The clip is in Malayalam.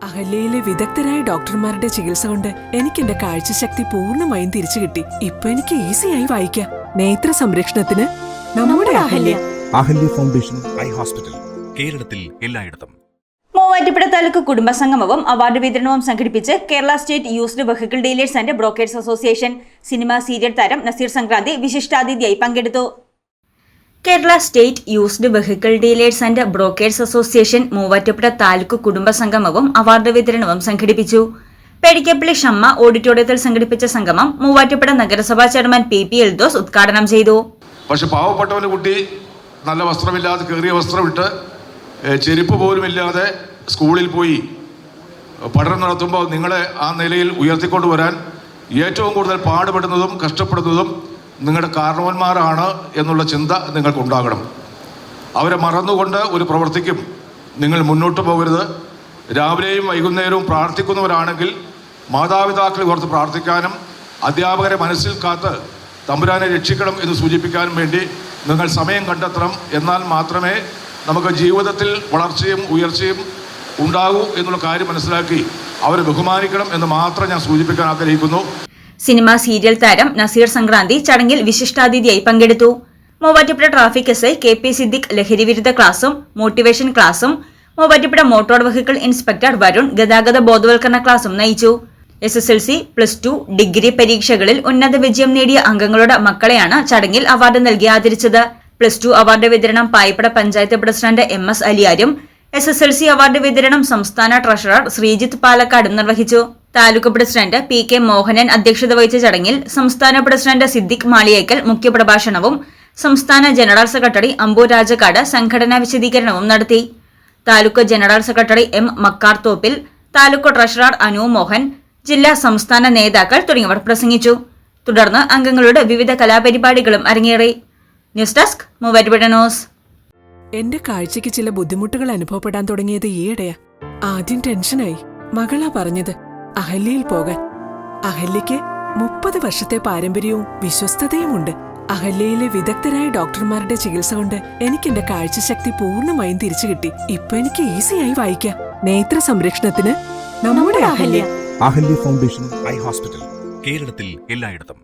അഹല്യയിലെ വിദഗ്ധരായ ഡോക്ടർമാരുടെ ചികിത്സ കൊണ്ട് എനിക്ക് എന്റെ കാഴ്ചശക്തി പൂർണ്ണമായും തിരിച്ചു കിട്ടി. ഇപ്പൊ എനിക്ക് ഈസിയായി വായിക്കാം. നേത്ര സംരക്ഷണത്തിന് നമ്മുടെ Ahalya. Ahalya foundation eye hospital, കേരളത്തിൽ എല്ലായിടത്തും. മൂവാറ്റുപുഴ താലൂക്ക് കുടുംബസംഗമവും അവാർഡ് വിതരണവും സംഘടിപ്പിച്ച് Kerala state used vehicle dealers and brokers association. Cinema serial താരം നസീർ സംക്രാന്തി വിശിഷ്ടാതിഥിയായി പങ്കെടുത്തു. Kerala state used vehicle dealers and brokers association Muvattupuzha taluk കുടുംബസംഗമവും അവാർഡ് വിതരണവും സംഘടിപ്പിച്ചു. പെരിക്കപ്പള്ളി ഷമ്മ ഓഡിറ്റോറിയത്തിൽ സംഘടിപ്പിച്ച സംഗമം മൂവാറ്റുപുഴ നഗരസഭാ ചെയർമാൻ പി എൽദോസ് ഉദ്ഘാടനം ചെയ്തു. പക്ഷെ പാവപ്പെട്ടവന് കുട്ടി നല്ല വസ്ത്രമില്ലാതെ കയറിയ വസ്ത്രമിട്ട് ചെരുപ്പ് പോലും ഇല്ലാതെ സ്കൂളിൽ പോയി പഠനം നടത്തുമ്പോൾ നിങ്ങളെ ആ നിലയിൽ ഉയർത്തിക്കൊണ്ടുവരാൻ ഏറ്റവും കൂടുതൽ പാടുപെടുന്നതും കഷ്ടപ്പെടുന്നതും നിങ്ങളുടെ കാരണവന്മാരാണ് എന്നുള്ള ചിന്ത നിങ്ങൾക്കുണ്ടാകണം. അവരെ മറന്നുകൊണ്ട് ഒരു പ്രവൃത്തിക്കും നിങ്ങൾ മുന്നോട്ട് പോകരുത്. രാവിലെയും വൈകുന്നേരവും പ്രാർത്ഥിക്കുന്നവരാണെങ്കിൽ മാതാപിതാക്കളെ ഓർത്ത് പ്രാർത്ഥിക്കാനും അധ്യാപകരെ മനസ്സിൽ കാത്ത് തമ്പുരാനെ രക്ഷിക്കണം എന്ന് സൂചിപ്പിക്കാനും വേണ്ടി നിങ്ങൾ സമയം കണ്ടെത്തണം. എന്നാൽ മാത്രമേ നമുക്ക് ജീവിതത്തിൽ വളർച്ചയും ഉയർച്ചയും ഉണ്ടാകൂ എന്നുള്ള കാര്യം മനസ്സിലാക്കി അവരെ ബഹുമാനിക്കണം എന്ന് മാത്രം ഞാൻ സൂചിപ്പിക്കാൻ ആഗ്രഹിക്കുന്നു. സിനിമ സീരിയൽ താരം നസീർ സംക്രാന്തി ചടങ്ങിൽ വിശിഷ്ടാതിഥിയായി പങ്കെടുത്തു. Muvattupuzha traffic SI KP Siddique ലഹരിവിരുദ്ധ ക്ലാസും മോട്ടിവേഷൻ ക്ലാസും Muvattupuzha motor vehicle inspector Varun ഗതാഗത ബോധവൽക്കരണ ക്ലാസും നയിച്ചു. SSLC, +2, ഡിഗ്രി പരീക്ഷകളിൽ ഉന്നത വിജയം നേടിയ അംഗങ്ങളുടെ മക്കളെയാണ് ചടങ്ങിൽ അവാർഡ് നൽകി ആദരിച്ചത്. +2 അവാർഡ് വിതരണം പായിപ്പട പഞ്ചായത്ത് പ്രസിഡന്റ് MS അലിയാരും SSLC അവാർഡ് വിതരണം സംസ്ഥാന ട്രഷറർ ശ്രീജിത്ത് പാലക്കാടും നിർവഹിച്ചു. താലൂക്ക് പ്രസിഡന്റ് PK മോഹനൻ അധ്യക്ഷത വഹിച്ച ചടങ്ങിൽ സംസ്ഥാന പ്രസിഡന്റ് സിദ്ദിഖ് മാളിയേക്കൽ മുഖ്യപ്രഭാഷണവും സംസ്ഥാന ജനറൽ സെക്രട്ടറി അമ്പു രാജക്കാട് സംഘടനാ വിശദീകരണവും നടത്തി. Taluk general secretary M Makkarthoppil, taluk treasurer Anu Mohan, ജില്ലാ സംസ്ഥാന നേതാക്കൾ തുടങ്ങിയവർ പ്രസംഗിച്ചു. തുടർന്ന് അംഗങ്ങളുടെ വിവിധ കലാപരിപാടികളും അരങ്ങേറി. News desk Muvattupuzha news. എന്റെ കാഴ്ചയ്ക്ക് ചില ബുദ്ധിമുട്ടുകൾ അനുഭവപ്പെടാൻ തുടങ്ങിയത് ഈയിടെയാ. ആദ്യം ടെൻഷനായി. മകളാ പറഞ്ഞത് അഹല്യയിൽ പോകാൻ. അഹല്യയ്ക്ക് 30 വർഷത്തെ പാരമ്പര്യവും വിശ്വസ്തതയുമുണ്ട്. അഹല്യയിലെ വിദഗ്ധരായ ഡോക്ടർമാരുടെ ചികിത്സ കൊണ്ട് എനിക്ക് എന്റെ കാഴ്ചശക്തി പൂർണ്ണമായും തിരിച്ചു കിട്ടി. ഇപ്പൊ എനിക്ക് ഈസിയായി വായിക്കാം. നേത്ര സംരക്ഷണത്തിന് നമ്മുടെ Ahalya. Ahalya foundation eye hospital, കേരളത്തിൽ എല്ലായിടത്തും.